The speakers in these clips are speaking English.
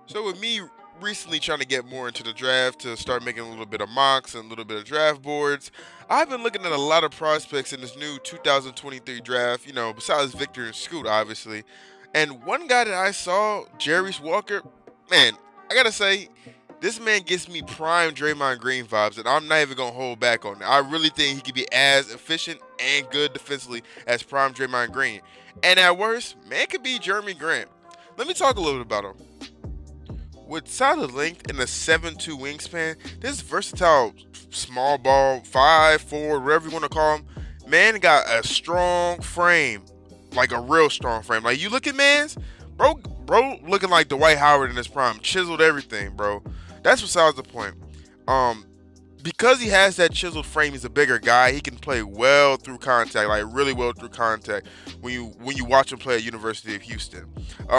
So with me recently trying to get more into the draft to start making a little bit of mocks and a little bit of draft boards, I've been looking at a lot of prospects in this new 2023 draft, besides Victor and Scoot, obviously. And one guy that I saw, Jarace Walker, man, I gotta say, this man gives me prime Draymond Green vibes, and I'm not even gonna hold back on it. I really think he could be as efficient and good defensively as prime Draymond Green. And at worst, man could be Jerami Grant. Let me talk a little bit about him. With solid length and a 7'2 wingspan, this versatile small ball, 5'4, whatever you want to call him, man got a strong frame. Like a real strong frame. Like you look at man's, bro looking like Dwight Howard in his prime. Chiseled everything, bro. That's besides the point. Um, because he has that chiseled frame, he's a bigger guy. He can play well through contact, like really well through contact. When you watch him play at University of Houston,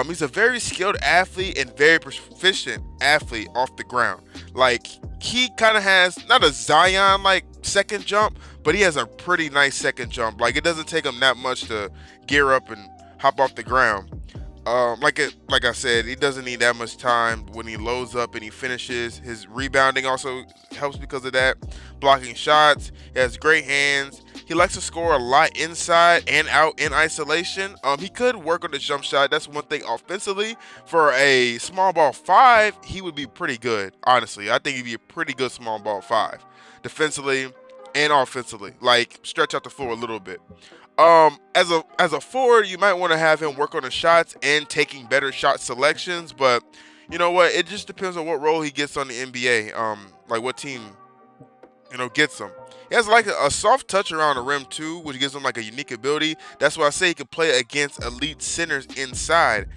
he's a very skilled athlete and very proficient athlete off the ground. Like he kind of has not a Zion like second jump, but he has a pretty nice second jump. Like it doesn't take him that much to gear up and hop off the ground. Like I said, he doesn't need that much time when he loads up and he finishes. His rebounding also helps because of that. Blocking shots, he has great hands. He likes to score a lot inside and out in isolation. He could work on the jump shot. That's one thing offensively. For a small ball five, he would be pretty good. Honestly, I think he'd be a pretty good small ball five, defensively and offensively. Like stretch out the floor a little bit. As a forward, you might want to have him work on the shots and taking better shot selections. But you know what? It just depends on what role he gets on the NBA. Like what team gets him. He has like a soft touch around the rim too, which gives him like a unique ability. That's why I say he could play against elite centers inside.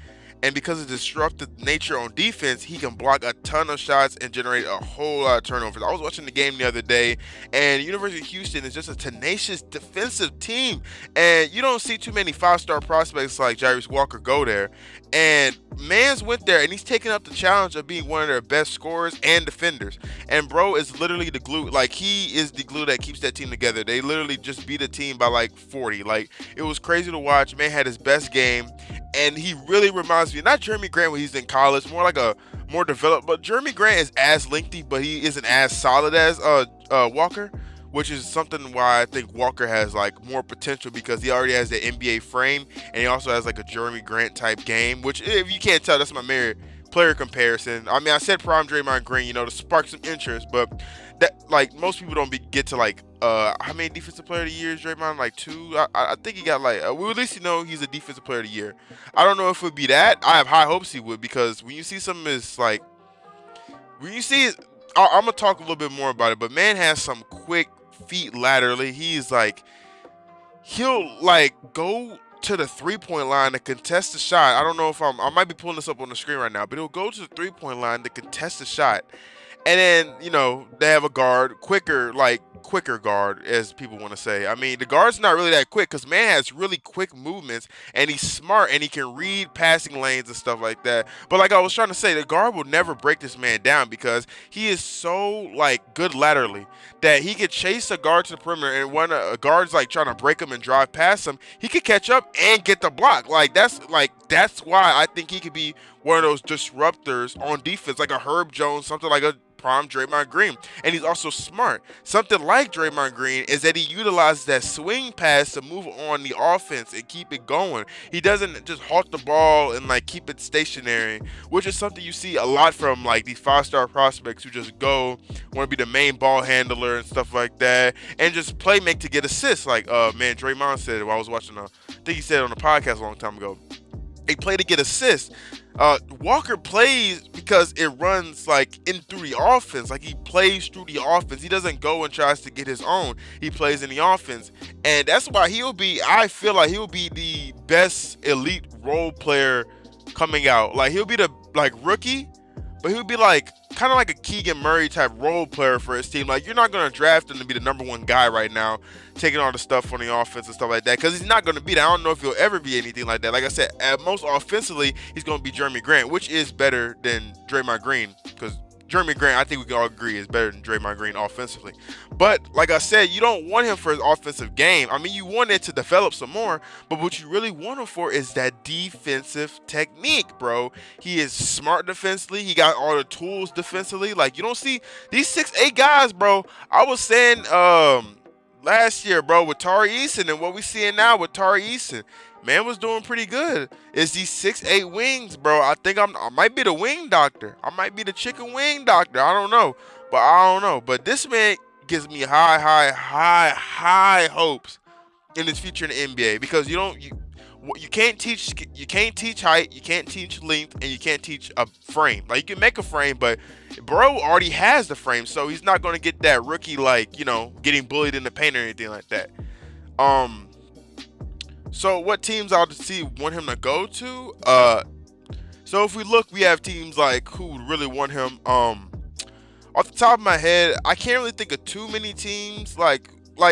And because of the disruptive nature on defense, he can block a ton of shots and generate a whole lot of turnovers. I was watching the game the other day, and University of Houston is just a tenacious defensive team. And you don't see too many five-star prospects like Jarace Walker go there. And Mans went there, and he's taking up the challenge of being one of their best scorers and defenders. And bro is literally the glue. Like, he is the glue that keeps that team together. They literally just beat the team by like 40. Like, it was crazy to watch. Man had his best game, and he really reminds me, not Jerami Grant when he's in college, more like a more developed. But Jerami Grant is as lengthy, but he isn't as solid as Walker, which is something why I think Walker has like more potential because he already has the NBA frame and he also has like a Jerami Grant type game. Which, if you can't tell, that's my mirror player comparison. I mean, I said prime Draymond Green, to spark some interest, but that like most people don't get to like how many defensive player of the year is Draymond? Like two. I think he got like well, at least he's a defensive player of the year. I don't know if it would be that. I have high hopes he would because when you see some of his like when you see I'm gonna talk a little bit more about it, but man has some quick feet laterally. He'll like go to the 3 point line to contest the shot. I don't know if I might be pulling this up on the screen right now, but he'll go to the 3 point line to contest the shot. And then, they have a guard, quicker guard, as people want to say. I mean, the guard's not really that quick because man has really quick movements and he's smart and he can read passing lanes and stuff like that. But like I was trying to say, the guard will never break this man down because he is so like good laterally that he could chase a guard to the perimeter and when a guard's like trying to break him and drive past him, he could catch up and get the block. That's why I think he could be one of those disruptors on defense, like a Herb Jones, something like a prime Draymond Green. And he's also smart. Something like Draymond Green is that he utilizes that swing pass to move on the offense and keep it going. He doesn't just halt the ball and like keep it stationary, which is something you see a lot from like these five-star prospects who just go, want to be the main ball handler and stuff like that, and just play make to get assists. Like man, Draymond said while I was watching I think he said it on the podcast a long time ago. They play to get assists. Walker plays because it runs like in through the offense. Like he plays through the offense. He doesn't go and tries to get his own. He plays in the offense, and that's why I feel like he'll be the best elite role player coming out. Like he'll be the like rookie, but he'll be like kind of like a Keegan Murray type role player for his team. Like you're not gonna draft him to be the number one guy right now, taking all the stuff on the offense and stuff like that, because he's not gonna be that. I don't know if he'll ever be anything like that. Like I said, at most offensively, he's gonna be Jerami Grant, which is better than Draymond Green, because Jerami Grant, I think we can all agree, is better than Draymond Green offensively. But like I said, you don't want him for his offensive game. I mean, you want it to develop some more, but what you really want him for is that defensive technique, bro. He is smart defensively. He got all the tools defensively. Like, you don't see these 6'8" guys, bro. I was saying last year, bro, with Tari Eason and what we seeing now with Tari Eason. Man was doing pretty good. It's these 6'8" wings, bro. I think I might be the wing doctor. I might be the chicken wing doctor. I don't know. But this man gives me high hopes in his future in the NBA, because you can't teach height, you can't teach length, and you can't teach a frame. Like, you can make a frame, but bro already has the frame, so he's not gonna get that rookie, like, getting bullied in the paint or anything like that. So what teams I'll see want him to go to? So if we look, we have teams like who would really want him. Off the top of my head, I can't really think of too many teams. Like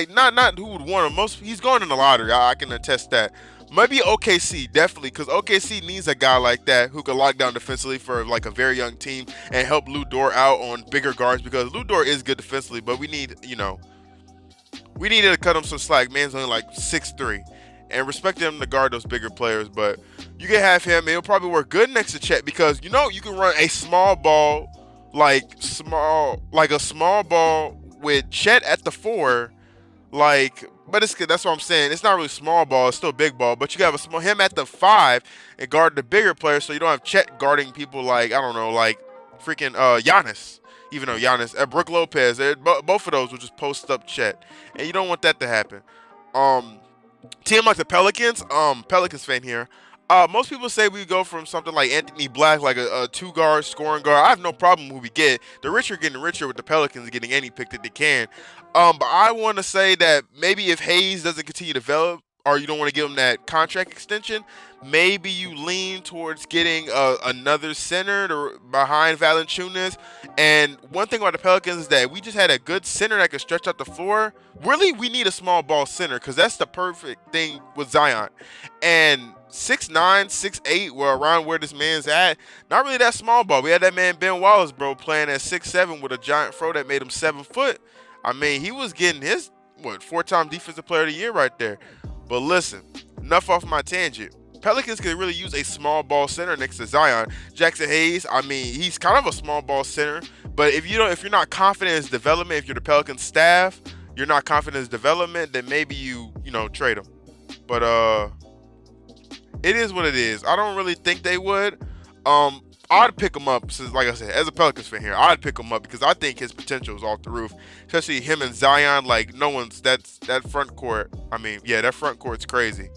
not who would want him. He's going in the lottery. I can attest that. Maybe OKC, definitely, because OKC needs a guy like that who can lock down defensively for like a very young team and help Lou Dort out on bigger guards, because Lou Dort is good defensively, but we needed to cut him some slack. Man's only like 6'3", and respect him to guard those bigger players. But you can have him. It'll probably work good next to Chet, because you can run a small ball, like a small ball with Chet at the 4, but it's good. That's what I'm saying. It's not really small ball. It's still big ball. But you can have him at the 5 and guard the bigger players, so you don't have Chet guarding people like, I don't know, like freaking Giannis. Even though Giannis, Brook Lopez, both of those will just post up Chet, and you don't want that to happen. Team like the Pelicans, Pelicans fan here. Most people say we go from something like Anthony Black, like a 2-guard, scoring guard. I have no problem who we get. The rich are getting richer with the Pelicans getting any pick that they can. But I want to say that maybe if Hayes doesn't continue to develop, or you don't want to give him that contract extension, maybe you lean towards getting another center behind Valanciunas. And one thing about the Pelicans is that we just had a good center that could stretch out the floor. Really, we need a small ball center, because that's the perfect thing with Zion. And 6'9", 6'8", around where this man's at, not really that small ball. We had that man Ben Wallace, bro, playing at 6'7" with a giant fro that made him 7 foot. I mean, he was getting his 4-time defensive player of the year right there. But listen, enough off my tangent. Pelicans can really use a small ball center next to Zion. Jackson Hayes, I mean, he's kind of a small ball center, but if you're not confident in his development, if you're the Pelicans staff, you're not confident in his development, then maybe you trade him. But it is what it is. I don't really think they would. I'd pick him up, since, like I said, as a Pelicans fan here, I'd pick him up because I think his potential is off the roof. Especially him and Zion, like, that front court. I mean, yeah, that front court's crazy.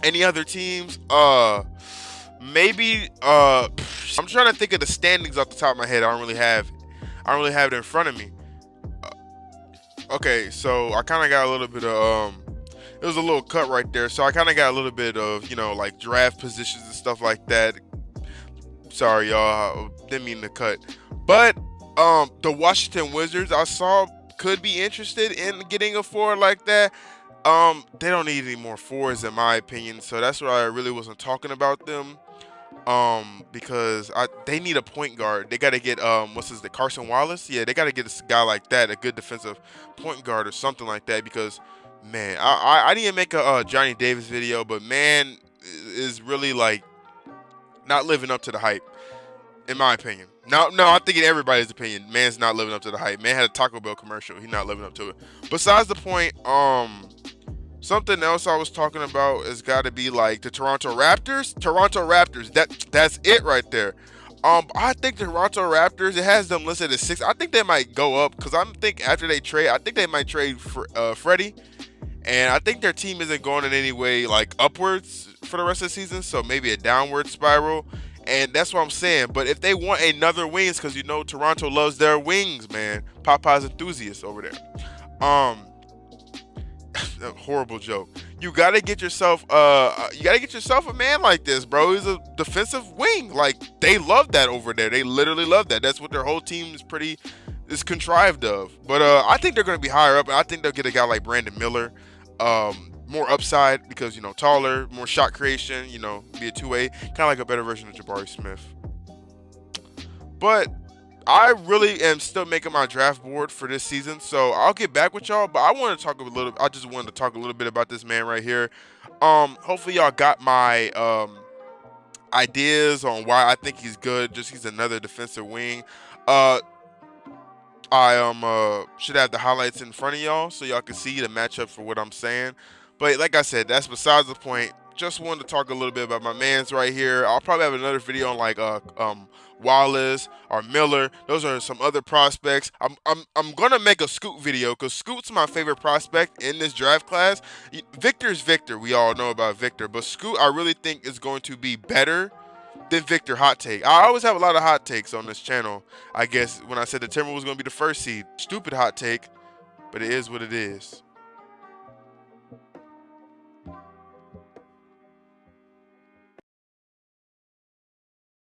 Any other teams? Maybe I'm trying to think of the standings off the top of my head. I don't really have it in front of me. Okay, so I kind of got a little bit of it was a little cut right there, so I kind of got a little bit of like draft positions and stuff like that. Sorry, y'all, didn't mean to cut. But the Washington Wizards, I saw, could be interested in getting a forward like that. They don't need any more forwards, in my opinion, so that's why I really wasn't talking about them. Because they need a point guard. They got to get Carson Wallace? Yeah, they got to get a guy like that, a good defensive point guard or something like that, because man, I didn't make a Johnny Davis video, but man is really like not living up to the hype, in my opinion. No, I'm thinking everybody's opinion. Man's not living up to the hype. Man had a Taco Bell commercial. He's not living up to it. Besides the point, something else I was talking about has got to be like the Toronto Raptors. That's it right there. I think the Toronto Raptors, it has them listed as 6. I think they might go up, because after they trade, I think they might trade for Freddie. And I think their team isn't going in any way like upwards for the rest of the season, so maybe a downward spiral. And that's what I'm saying. But if they want another wings, because Toronto loves their wings, man. Popeye's enthusiast over there. Horrible joke. You gotta get yourself a man like this, bro. He's a defensive wing. Like, they love that over there. They literally love that. That's what their whole team is contrived of. But I think they're gonna be higher up, and I think they'll get a guy like Brandon Miller. More upside, because taller, more shot creation, be a two-way, kind of like a better version of Jabari Smith. But I really am still making my draft board for this season, so I'll get back with y'all. But I want to talk a little. I just wanted to talk a little bit about this man right here. Hopefully y'all got my ideas on why I think he's good. Just he's another defensive wing. Uh, I should have the highlights in front of y'all so y'all can see the matchup for what I'm saying. But like I said, that's besides the point. Just wanted to talk a little bit about my man's right here. I'll probably have another video on like Wallace or Miller. Those are some other prospects. I'm gonna make a Scoot video because Scoot's my favorite prospect in this draft class. Victor's Victor. We all know about Victor, but Scoot I really think is going to be better than Victor. Hot take. I always have a lot of hot takes on this channel. I guess when I said the Timberwolves was going to be the first seed, stupid hot take, but it is what it is.